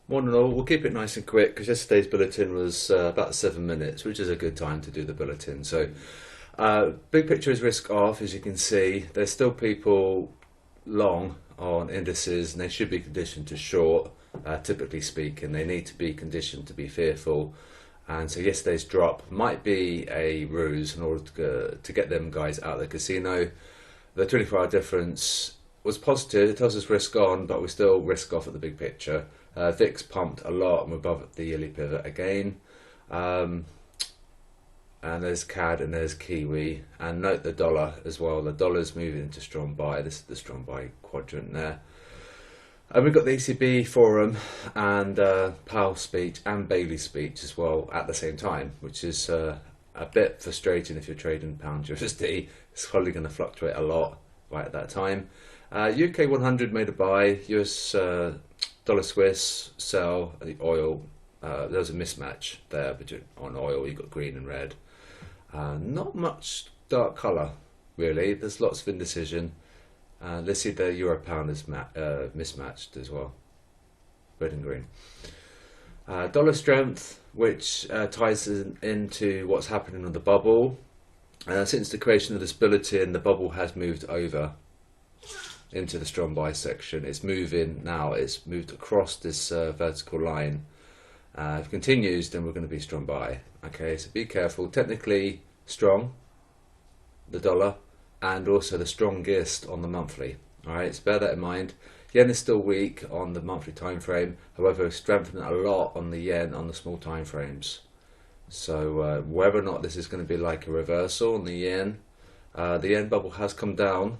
Morning all, we'll keep it nice and quick because yesterday's bulletin was about 7 minutes, which is a good time to do the bulletin. So, big picture is risk off, as you can see. There's still people long on indices and they should be conditioned to short, typically speaking. They need to be conditioned to be fearful. And so yesterday's drop might be a ruse in order to get them guys out of the casino. The 24-hour difference was positive. It tells us risk on, but we're still risk off at the big picture. VIX pumped a lot and we're above the yearly pivot again. And there's CAD and there's Kiwi. And note the dollar as well. The dollar's moving into strong buy. This is the strong buy quadrant there. And we've got the ECB forum and Powell's speech and Bailey's speech as well at the same time, which is a bit frustrating if you're trading pound USD. It's probably going to fluctuate a lot right at that time. UK 100 made a buy. US dollar Swiss sell. The oil, there was a mismatch there between on oil. You got green and red. Not much dark colour really. There's lots of indecision. Let's see, the euro pound is mismatched as well, red and green. Dollar strength, which ties into what's happening on the bubble. Since the creation of this bulletin, the bubble has moved over into the strong buy section. It's moving now. It's moved across this vertical line. If it continues, then we're going to be strong buy. Okay, so be careful. Technically strong, the dollar, and also the strongest on the monthly. All right, so bear that in mind. Yen is still weak on the monthly time frame. However, strengthening a lot on the yen on the small time frames. So whether or not this is going to be like a reversal on the yen bubble has come down.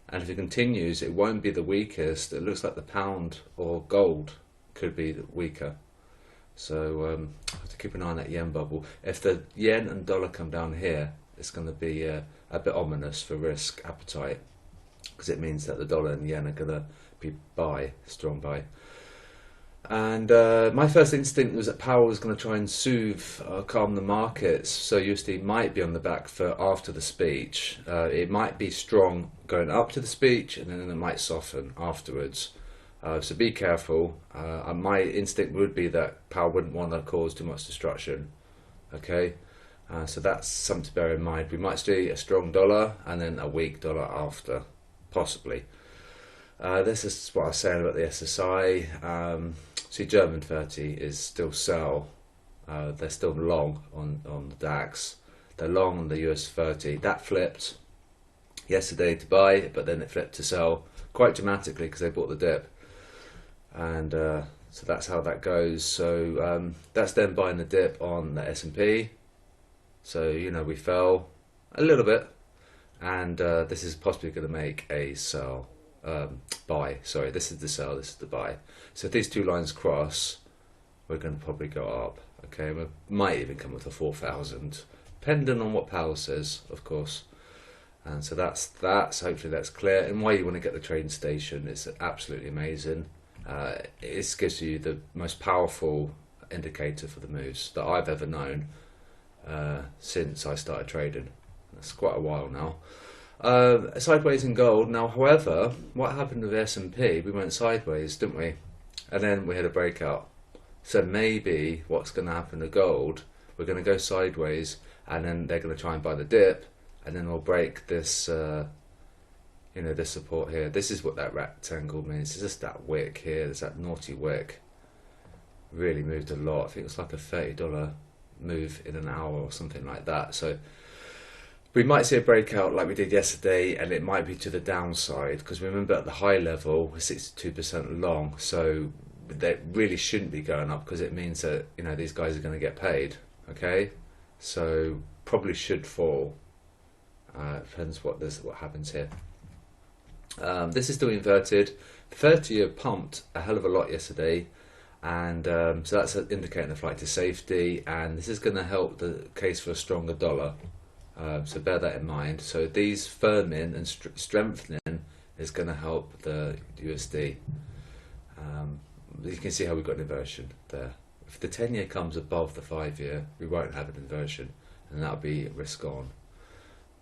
And if it continues, it won't be the weakest. It looks like the pound or gold could be weaker. So I have to keep an eye on that yen bubble. If the yen and dollar come down here, it's going to be a bit ominous for risk appetite, because it means that the dollar and yen are going to be strong buy. And my first instinct was that Powell was going to try and calm the markets. So USD might be on the back foot after the speech. It might be strong going up to the speech, and then it might soften afterwards. So be careful. My instinct would be that Powell wouldn't want to cause too much destruction. Okay, so that's something to bear in mind. We might see a strong dollar and then a weak dollar after, possibly. This is what I was saying about the SSI. See, German 30 is still sell. They're still long on the DAX. They're long on the US 30. That flipped yesterday to buy, but then it flipped to sell quite dramatically because they bought the dip. And so that's how that goes. So that's them buying the dip on the S&P. So, you know, we fell a little bit. And this is possibly going to make a sell. Buy, sorry, this is the sell, this is the buy. So if these two lines cross, we're going to probably go up. Okay, we might even come with a 4,000, depending on what Powell says, of course. And so that's hopefully that's clear. And why you want to get the trading station, it's absolutely amazing. It gives you the most powerful indicator for the moves that I've ever known since I started trading. That's quite a while now. Sideways in gold. Now, however, what happened with S&P? We went sideways, didn't we? And then we had a breakout. So maybe what's going to happen to gold? We're going to go sideways, and then they're going to try and buy the dip, and then we'll break this, this support here. This is what that rectangle means. It's just that wick here. There's that naughty wick. Really moved a lot. I think it's like a $30 move in an hour or something like that. So we might see a breakout like we did yesterday, and it might be to the downside, because remember at the high level we're 62% long, so they really shouldn't be going up, because it means that these guys are going to get paid. Okay, so probably should fall. Depends what happens here. This is still inverted. The 30-year pumped a hell of a lot yesterday, and so that's indicating the flight to safety, and this is going to help the case for a stronger dollar. So bear that in mind. So these firming and strengthening is going to help the USD. You can see how we've got an inversion there. If the 10-year comes above the 5-year, we won't have an inversion, and that'll be risk on.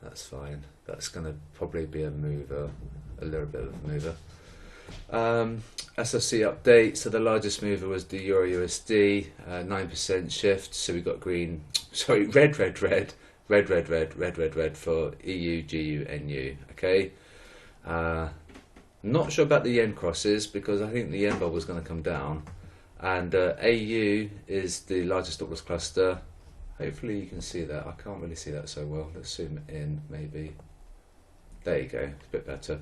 That's fine. That's going to probably be a mover, a little bit of a mover. SLC update. So the largest mover was the Euro USD, 9% shift. So we got green, sorry, red for EU, GU, NU. Okay. Not sure about the yen crosses because I think the yen bubble is going to come down. And AU is the largest stop loss cluster. Hopefully you can see that. I can't really see that so well. Let's zoom in maybe. There you go, it's a bit better.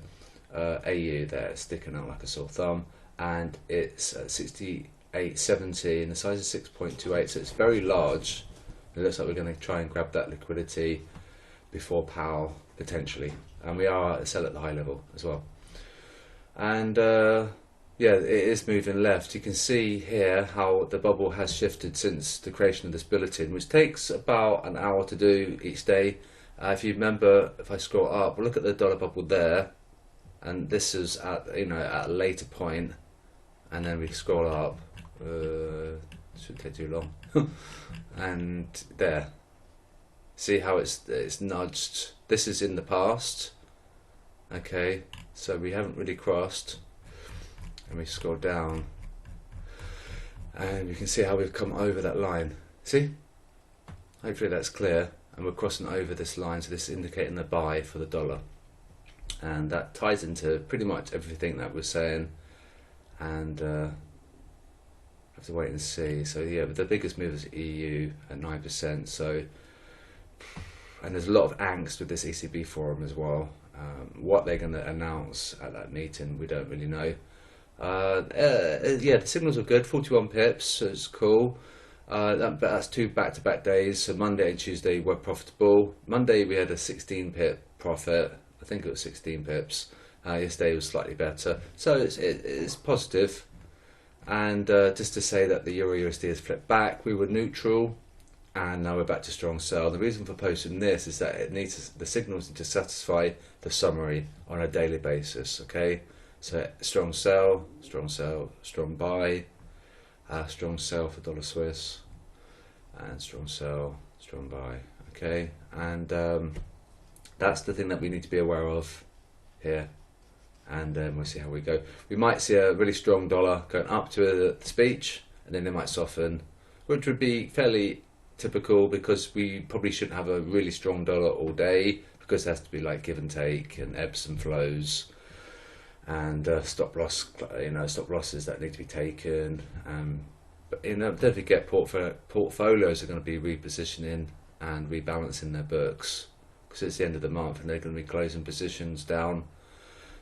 AU there, sticking out like a sore thumb, and it's at 68.70 and the size is 6.28, so it's very large. It looks like we're going to try and grab that liquidity before Powell potentially, and we are a sell at the high level as well. And yeah, it is moving left. You can see here how the bubble has shifted since the creation of this bulletin, which takes about an hour to do each day. If you remember, if I scroll up, we'll look at the dollar bubble there, and this is at at a later point, and then we scroll up. Shouldn't take too long, and there. See how it's nudged. This is in the past. Okay, so we haven't really crossed, and we scroll down, and you can see how we've come over that line. See? Hopefully that's clear. And we're crossing over this line, so this is indicating the buy for the dollar, and that ties into pretty much everything that we're saying. And have to wait and see. So yeah, but the biggest move is EU at 9%. So, and there's a lot of angst with this ECB forum as well. What they're going to announce at that meeting, we don't really know. Yeah, the signals are good. 41 pips, so it's cool. That's two back-to-back days, so Monday and Tuesday were profitable. Monday we had a 16 pip profit, I think it was 16 pips. Yesterday was slightly better, so it's positive. And just to say that the Euro USD has flipped back, we were neutral, and now we're back to strong sell. The reason for posting this is that the signals need to satisfy the summary on a daily basis. Okay, so strong sell, strong buy. Strong sell for dollar Swiss, and strong sell, strong buy. Okay, and that's the thing that we need to be aware of here, and we'll see how we go. We might see a really strong dollar going up to the speech, and then they might soften, which would be fairly typical because we probably shouldn't have a really strong dollar all day, because there has to be like give and take and ebbs and flows, and stop losses that need to be taken. But don't forget, portfolios are going to be repositioning and rebalancing their books because it's the end of the month and they're going to be closing positions down.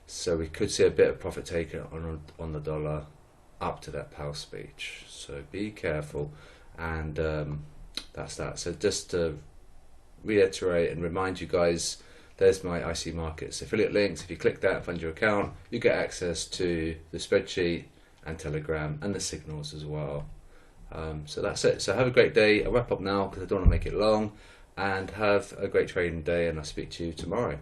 So we could see a bit of profit taken on the dollar up to that Powell speech. So be careful, and that's that. So just to reiterate and remind you guys, there's my IC Markets affiliate links. If you click that and fund your account, you get access to the spreadsheet and Telegram and the signals as well. So that's it. So have a great day. I'll wrap up now because I don't want to make it long, and have a great trading day, and I'll speak to you tomorrow.